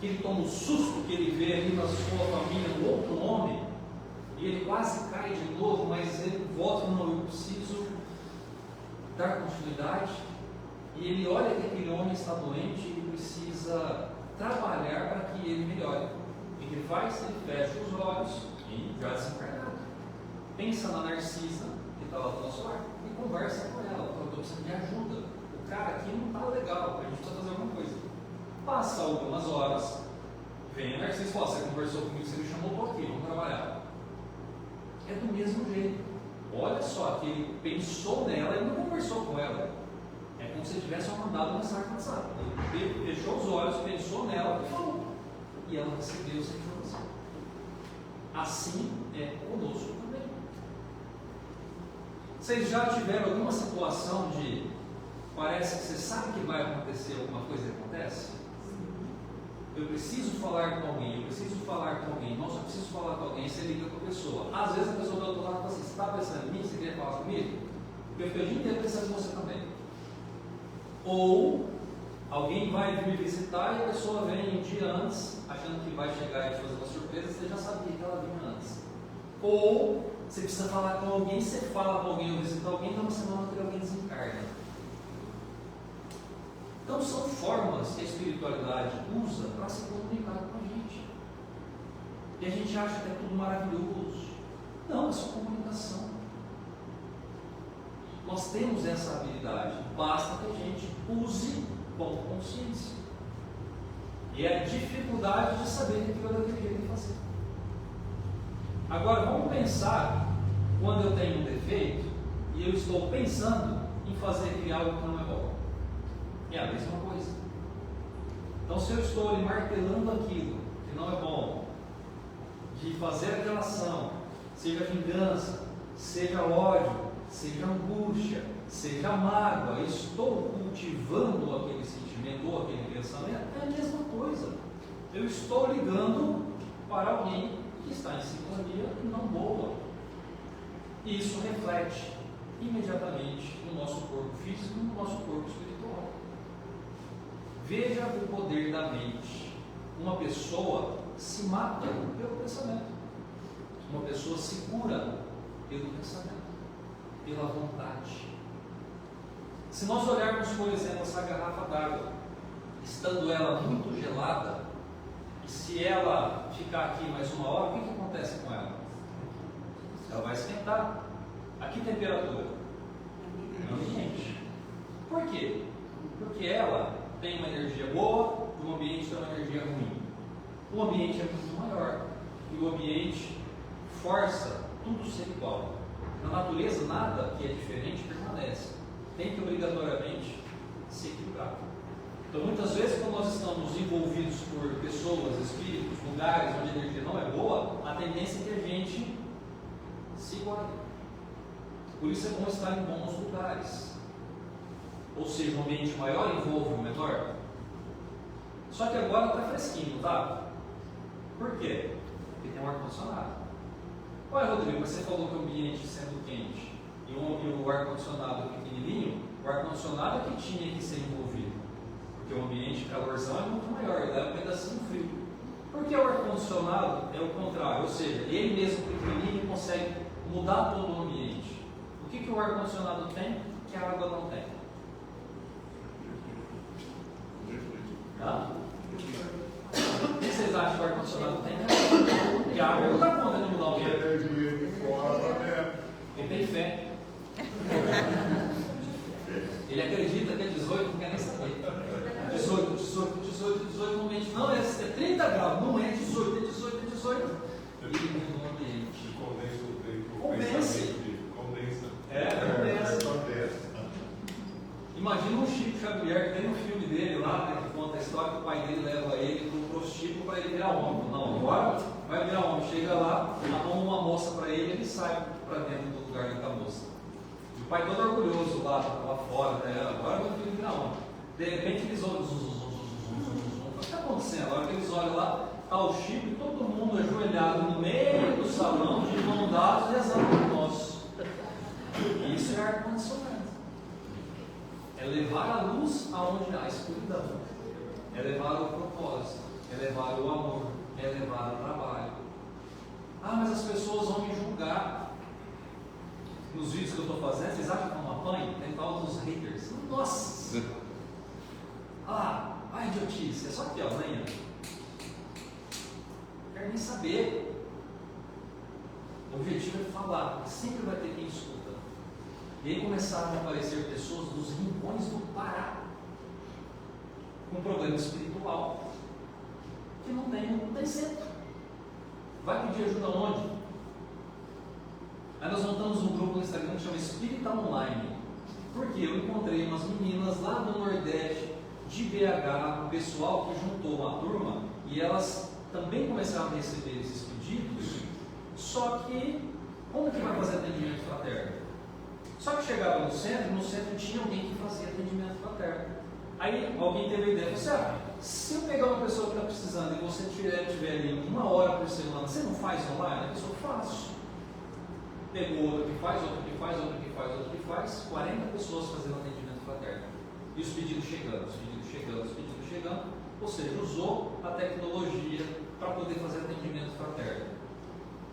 S2: que ele toma um susto, que ele vê ali na sua família um outro nome, e ele quase cai de novo, mas ele volta: não, eu preciso dar continuidade. E ele olha que aquele homem está doente e ele precisa trabalhar para que ele melhore. O que ele faz? Ele fecha os olhos e já desencarnado. Pensa na Narcisa, que está lá do nosso lar, e conversa com ela: eu estou precisando de ajuda, o cara aqui não está legal, a gente precisa fazer alguma coisa. Passa algumas horas, vem a Narcisa e fala: você conversou comigo, você me chamou, estou aqui, vamos trabalhar. É do mesmo jeito. Olha só, que ele pensou nela e não conversou com ela. É como se ele tivesse mandado uma mensagem no WhatsApp. Ele fechou os olhos, pensou nela e falou. E ela recebeu essa informação. Assim é conosco também. Vocês já tiveram alguma situação de parece que você sabe que vai acontecer alguma coisa que acontece? Eu preciso falar com alguém, nossa, eu preciso falar com alguém, você liga com a pessoa. Às vezes a pessoa do outro lado fala assim: você está pensando em mim? Você queria falar comigo? Porque eu fiquei o dia inteiro pensando em você também. Ou alguém vai me visitar e a pessoa vem um dia antes, achando que vai chegar e te fazer uma surpresa, você já sabia que ela vinha antes. Ou você precisa falar com alguém, você fala com alguém ou visita alguém, então você não tem alguém desencarna. Então são formas que a espiritualidade usa para se comunicar com a gente. E a gente acha que é tudo maravilhoso. Não, é só comunicação. Nós temos essa habilidade, basta que a gente use com consciência. E é a dificuldade de saber que aquilo é daquele jeito de fazer. Agora vamos pensar quando eu tenho um defeito e eu estou pensando em fazer aquele algo que não é bom. É a mesma coisa. Então, se eu estou ali martelando aquilo que não é bom, de fazer aquela ação, seja vingança, seja ódio, seja angústia, seja mágoa, eu estou cultivando aquele sentimento ou aquele pensamento, é a mesma coisa. Eu estou ligando para alguém que está em sintonia e não boa. E isso reflete imediatamente no nosso corpo físico e no nosso corpo espiritual. Veja o poder da mente. Uma pessoa se mata pelo pensamento. Uma pessoa se cura pelo pensamento, pela vontade. Se nós olharmos, por exemplo, essa garrafa d'água, estando ela muito gelada, e se ela ficar aqui mais uma hora, o que acontece com ela? Ela vai esquentar. A que temperatura? Ambiente. Por quê? Porque ela tem uma energia boa e o ambiente tem uma energia ruim. O ambiente é muito maior e o ambiente força tudo ser igual. Na natureza, nada que é diferente permanece. Tem que obrigatoriamente se equilibrar. Então, muitas vezes, quando nós estamos envolvidos por pessoas, espíritos, lugares onde a energia não é boa, a tendência é que a gente se iguale. Por isso é bom estar em bons lugares. Ou seja, um ambiente maior envolve o menor. Só que agora está fresquinho, tá? Por quê? Porque tem um ar-condicionado. Olha, Rodrigo, mas você falou que o ambiente sendo quente e o ar-condicionado pequenininho, o ar-condicionado é que tinha que ser envolvido. Porque o ambiente calorzão é muito maior, ele dá um pedacinho frio. Porque o ar-condicionado é o contrário, ou seja, ele mesmo pequenininho consegue mudar todo o ambiente. O que o ar-condicionado tem que a água não tem? Tá? O que vocês acham que o ar-condicionado tem? Porque a água não dá conta de mudar o ambiente. Ele tem fé. Ele acredita que é 18, não quer nem saber. 18 no ambiente. Não, é 30 graus, não é 18, é 18. E no ambiente. Convence. Condensa. Imagina um Chico Xavier que tem um filme dele lá, né, que conta a história que o pai dele leva ele para o prostíbulo para ele virar homem. Não, agora vai virar homem. Chega lá, moça para ele, ele sai para dentro do lugar da moça. E o pai todo orgulhoso lá fora, né? Agora meu filho vira homem. De repente eles olham, o que está acontecendo? Agora que eles olham lá, está o Chico e todo mundo ajoelhado no meio do salão, de mão dadas, rezando por nós. Isso é ar-condicionado. É levar a luz aonde há escuridão. É levar o propósito. É levar o amor. É levar o trabalho. Ah, mas as pessoas vão me julgar. Nos vídeos que eu estou fazendo, vocês acham que eu não apanho? Tem tal dos haters. Nossa! Ah, a idiotice. É só aqui, ó, amanhã. Não quero nem saber. O objetivo é falar. Sempre vai ter quem escuta. E aí começaram a aparecer pessoas dos rincões do Pará com problema espiritual que não tem centro. Vai pedir ajuda onde? Aí nós montamos um grupo no Instagram que chama Espírita Online. Porque eu encontrei umas meninas lá do Nordeste, de BH, o pessoal que juntou uma turma e elas também começaram a receber esses pedidos. Só que, como que vai fazer atendimento fraterno? Só que chegava no centro tinha alguém que fazia atendimento fraterno. Aí alguém teve a ideia, você se eu pegar uma pessoa que está precisando e você tiver ali 1 hora por semana, você não faz online? A pessoa, faço. Pegou outro que faz, outro que faz, outro que faz, outro que faz, 40 pessoas fazendo atendimento fraterno. E os pedidos chegando, os pedidos chegando, os pedidos chegando. Ou seja, usou a tecnologia para poder fazer atendimento fraterno.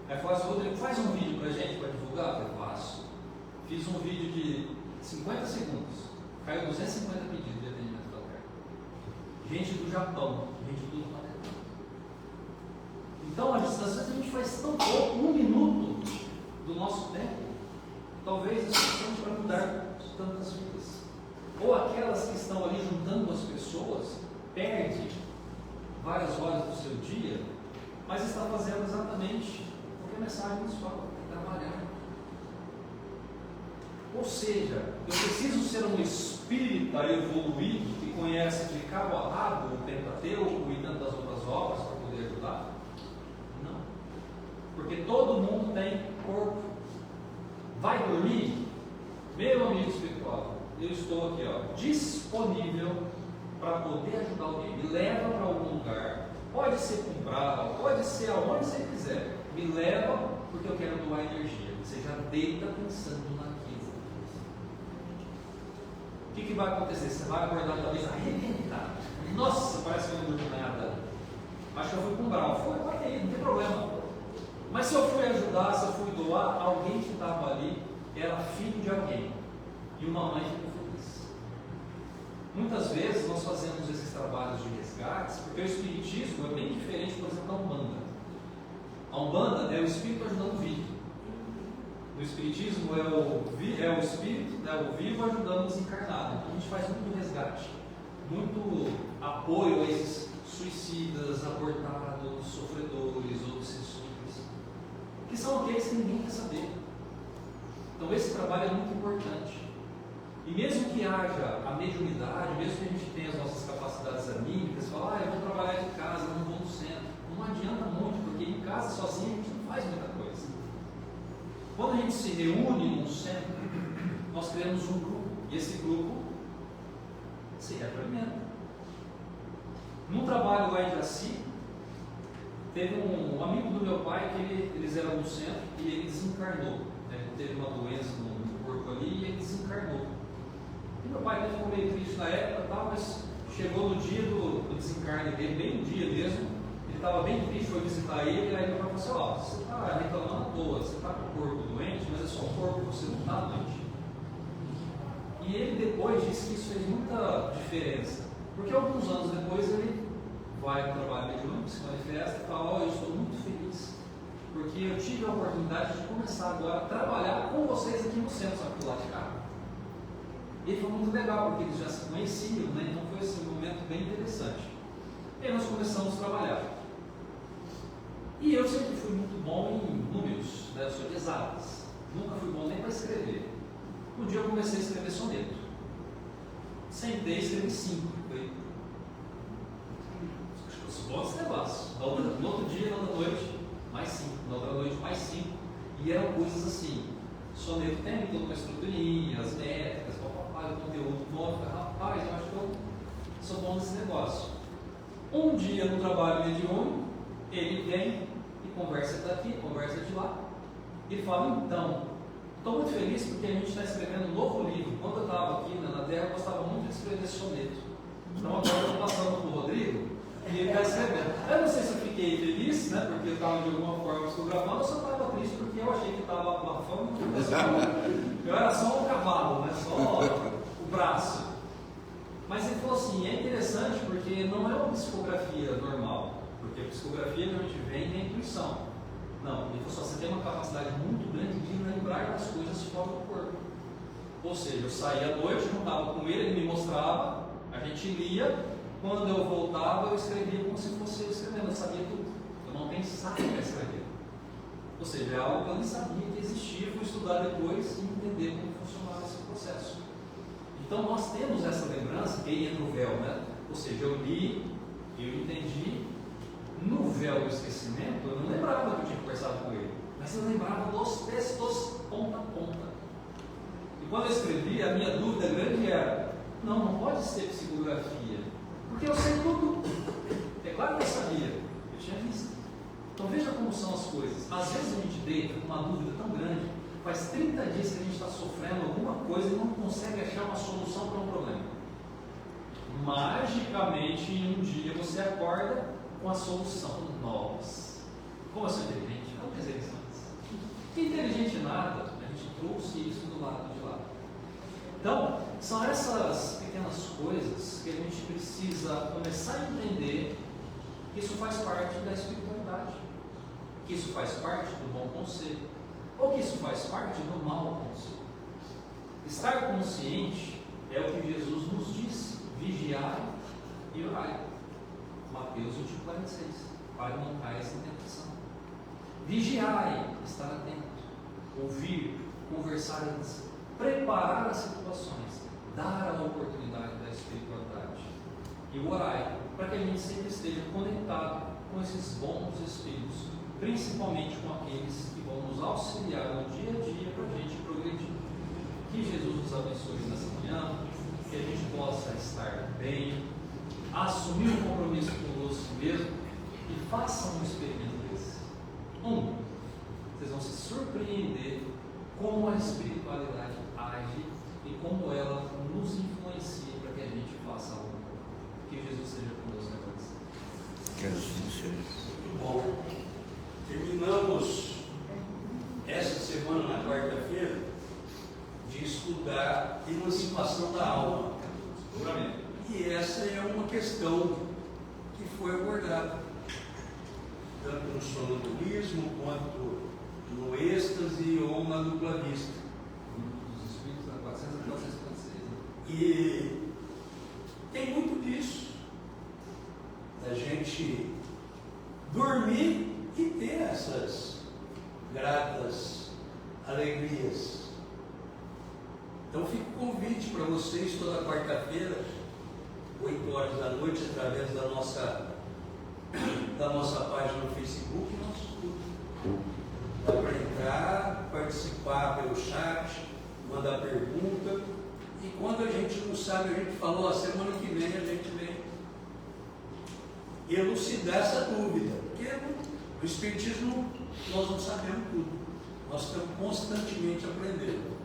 S2: Aí falou assim, Rodrigo, faz um vídeo para a gente, para divulgar? Eu faço. Fiz um vídeo de 50 segundos. Caiu 250 pedidos de atendimento fraterno. Gente do Japão, gente do planeta. Então, às vezes a gente faz tão pouco, 1 minuto do nosso tempo, talvez é suficiente para mudar tantas vidas. Ou aquelas que estão ali juntando as pessoas, perde várias horas do seu dia, mas está fazendo exatamente o que a mensagem nos fala, trabalhar. Ou seja, eu preciso ser um espírita evoluído que conhece de cabo a rabo o Pentateuco e tantas outras obras para poder ajudar? Não. Porque todo mundo tem corpo. Vai dormir? Meu amigo espiritual, eu estou aqui, ó, disponível para poder ajudar alguém. Me leva para algum lugar. Pode ser comprado, pode ser aonde você quiser. Me leva porque eu quero doar energia. Você já deita pensando naquilo. O que vai acontecer? Você vai acordar talvez arrebentado. Nossa, parece que eu não dormi nada. Acho que eu fui com brau. Foi, pode ir, não tem problema. Mas se eu fui ajudar, se eu fui doar, alguém que estava ali era filho de alguém. E uma mãe ficou feliz. Muitas vezes nós fazemos esses trabalhos de resgates, porque o espiritismo é bem diferente, por exemplo, da Umbanda. A Umbanda é o espírito ajudando o vivo. No espiritismo é o espírito, né, o vivo ajudando o desencarnado. Então a gente faz muito resgate, muito apoio a esses suicidas, abortados, sofredores, obsessores, que são aqueles que ninguém quer saber. Então esse trabalho é muito importante. E mesmo que haja a mediunidade, mesmo que a gente tenha as nossas capacidades anímicas, falar, eu vou trabalhar de casa, não vou no centro, não adianta muito, porque em casa sozinho a gente não faz muita coisa. Quando a gente se reúne num centro, nós criamos um grupo, e esse grupo se retroalimenta. Num trabalho lá em Jaci, teve um amigo do meu pai que eles eram no centro e ele desencarnou. Ele teve uma doença no corpo ali e ele desencarnou. E meu pai até ficou meio triste na época, mas chegou no dia do desencarne dele, bem no dia mesmo. Ele estava bem triste, foi visitar ele, e aí meu pai falou assim, você está reclamando à toa, você está com o corpo doente, mas é só o corpo, você não está doente. E ele depois disse que isso fez muita diferença, porque alguns anos depois ele vai para o trabalho mediúnico, se manifesta e fala, eu estou muito feliz, porque eu tive a oportunidade de começar agora a trabalhar com vocês aqui no centro, só que lá de cá. E foi muito legal, porque eles já se conheciam, né? Então foi assim, um momento bem interessante. E aí nós começamos a trabalhar. E eu sempre fui muito bom em números, né? Eu sou de exatas. Nunca fui bom nem para escrever. Um dia eu comecei a escrever soneto. Sentei e escrevi 5. Acho que eu sou bom desse negócio. No outro dia, na outra noite, mais 5. Na outra noite, mais 5. E eram coisas assim, soneto tem toda uma estruturinha, as métricas, papai, o conteúdo novo. Rapaz, eu acho que eu sou bom nesse negócio. Um dia no trabalho mediúnico, ele vem e conversa daqui, conversa de lá, e fala: então, estou muito feliz porque a gente está escrevendo um novo livro. Quando eu estava aqui na Terra, eu gostava muito de escrever soneto. Então agora eu estou passando para o Rodrigo e ele está escrevendo. Eu não sei se eu fiquei feliz, né, porque eu estava de alguma forma psicografando, ou se eu estava triste porque eu achei que estava abafando. Eu era só um cavalo, né, só o braço. Mas ele falou assim: é interessante porque não é uma psicografia normal, porque a psicografia que a gente vem é a intuição. Não, ele falou: você tem uma capacidade muito grande de lembrar das coisas fora do corpo. Ou seja, eu saía à noite, juntava com ele me mostrava, a gente lia, quando eu voltava eu escrevia como se fosse eu escrevendo, eu sabia tudo. Eu não pensava para escrever. Ou seja, é algo que eu nem sabia que existia, fui estudar depois e entender como funcionava esse processo. Então nós temos essa lembrança, que aí entra o véu, né? Ou seja, eu li, eu entendi, no véu do esquecimento, eu não lembrava que eu tinha conversado com ele, mas eu lembrava dos textos ponta a ponta. E quando eu escrevi, a minha dúvida grande era: não pode ser psicografia, porque eu sei tudo. É claro que eu sabia, eu tinha visto. Então veja como são as coisas. Às vezes a gente deita com uma dúvida tão grande, faz 30 dias que a gente está sofrendo alguma coisa e não consegue achar uma solução para um problema. Magicamente, em um dia você acorda com a solução. Nossa, como eu sou inteligente? Não pensei nisso antes. Que inteligente nada, a gente trouxe isso do lado de lá. Então, são essas pequenas coisas que a gente precisa começar a entender que isso faz parte da espiritualidade, que isso faz parte do bom conselho, ou que isso faz parte do mau conselho. Estar consciente é o que Jesus nos disse: vigiai e orai. Mateus 20:46. Para que não caias em tentação. Vigiai, estar atento, ouvir, conversar antes, preparar as situações, dar a oportunidade da espiritualidade. E orai, para que a gente sempre esteja conectado com esses bons espíritos, principalmente com aqueles que vão nos auxiliar no dia a dia para a gente progredir. Que Jesus nos abençoe nessa manhã, que a gente possa estar bem, assumir um compromisso conosco mesmo e faça um experimento desse. Vocês vão se surpreender como a espiritualidade age e como ela nos influencia para que a gente faça algo. Que Jesus seja conosco agora.
S5: Muito bom. Terminamos esta semana, na quarta-feira, de estudar emancipação da alma. E essa é uma questão que foi abordada, tanto no sonambulismo quanto no êxtase ou na dupla vista.
S2: Os espíritos da 400 a 456.
S5: E tem muito disso, da gente dormir e ter essas gratas alegrias. Então fica o convite para vocês toda quarta-feira, 8 horas da noite, através da nossa página no Facebook, nosso estudo. Dá para entrar, participar pelo chat, mandar pergunta. E quando a gente não sabe, a gente falou: a semana que vem a gente vem elucidar essa dúvida. Porque no Espiritismo nós não sabemos tudo. Nós estamos constantemente aprendendo.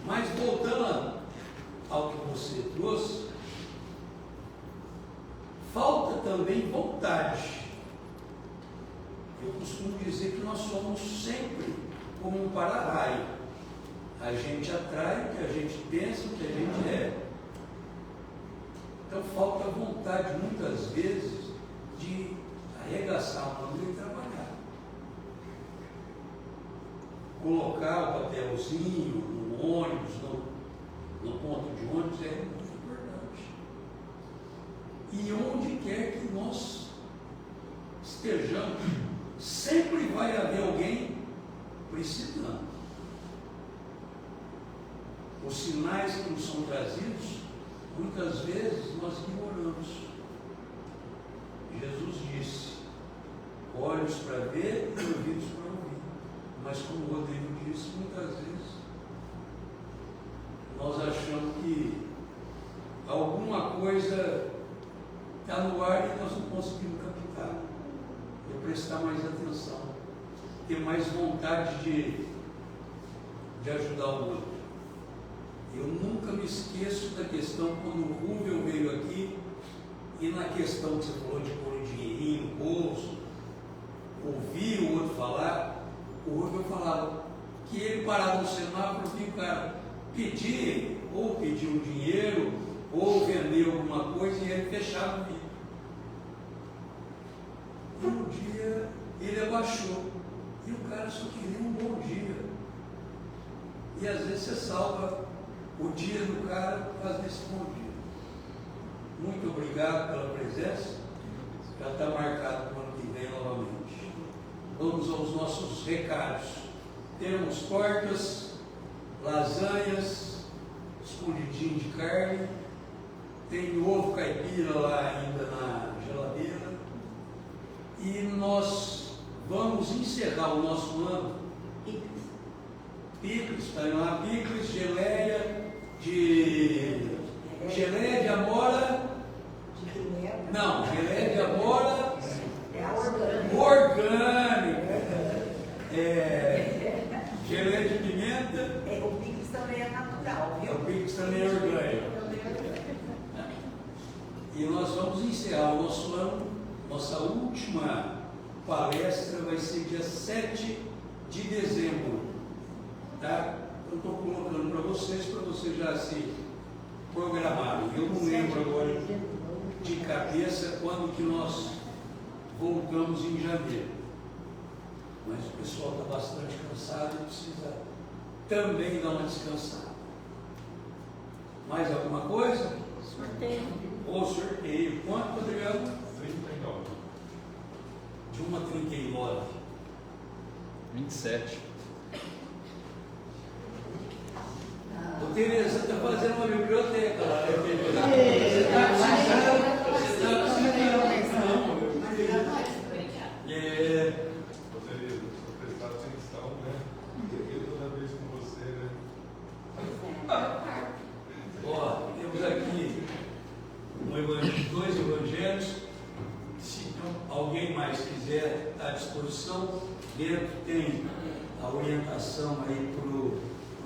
S5: Mas voltando ao que você trouxe, falta também vontade. Eu costumo dizer que nós somos sempre como um para-raio. A gente atrai o que a gente pensa, o que a gente é. Então falta vontade muitas vezes de arregaçar a mão e trabalhar. Colocar o papelzinho no ônibus, no ponto de ônibus é muito importante. E onde quer que nós estejamos, sempre vai haver alguém precisando. Os sinais que nos são trazidos, muitas vezes nós ignoramos. Jesus disse: olhos para ver e ouvidos para ouvir. Mas como o Rodrigo disse, muitas vezes nós achamos que alguma coisa está no ar e nós não conseguimos captar. É prestar mais atenção, ter mais vontade de ajudar o outro. Eu nunca me esqueço da questão quando o Rubel veio aqui e na questão que você falou de pôr o dinheirinho no bolso, ouvir o outro falar, o Rubel falava que ele parava no semáforo e o cara pedir um dinheiro ou vender alguma coisa e ele fechava o vidro. E um dia ele abaixou e o cara só queria um bom dia. E às vezes você salva o dia do cara por causa desse bom dia. Muito obrigado pela presença. Já está marcado para o ano que vem novamente. Vamos aos nossos recados. Temos tortas, lasanhas, escondidinho de carne, tem ovo caipira lá ainda na geladeira. E nós vamos encerrar o nosso ano. Picles, está lá, picles, geleia de amora. Não, geleia de amora orgânica. Geleia de pimenta.
S4: O picles também é natural, viu?
S5: O picles também é orgânico. E nós vamos encerrar o nosso ano. Nossa última palestra vai ser dia 7 de dezembro. Tá? Eu estou colocando para vocês já se programarem. Eu não lembro agora de cabeça quando que nós voltamos em janeiro. Mas o pessoal está bastante cansado e precisa também dar uma descansada. Mais alguma coisa?
S4: Sorteio.
S5: Ou sorteio. Quanto, Adriano?
S3: 39.
S5: De 1 a 39.
S2: 27.
S5: Ô Tereza, está fazendo uma biblioteca lá, né, Tereza? Você está precisando?
S3: Poderia prestar atenção, né? Eu toda vez com você, né?
S5: Ó, temos aqui dois evangelhos. Se alguém mais quiser estar à disposição, dentro tem a orientação aí para o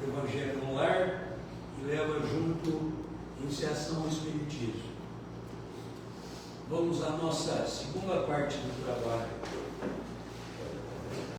S5: Evangelho no Lar e leva junto Iniciação ao Espiritismo. Vamos à nossa segunda parte do trabalho.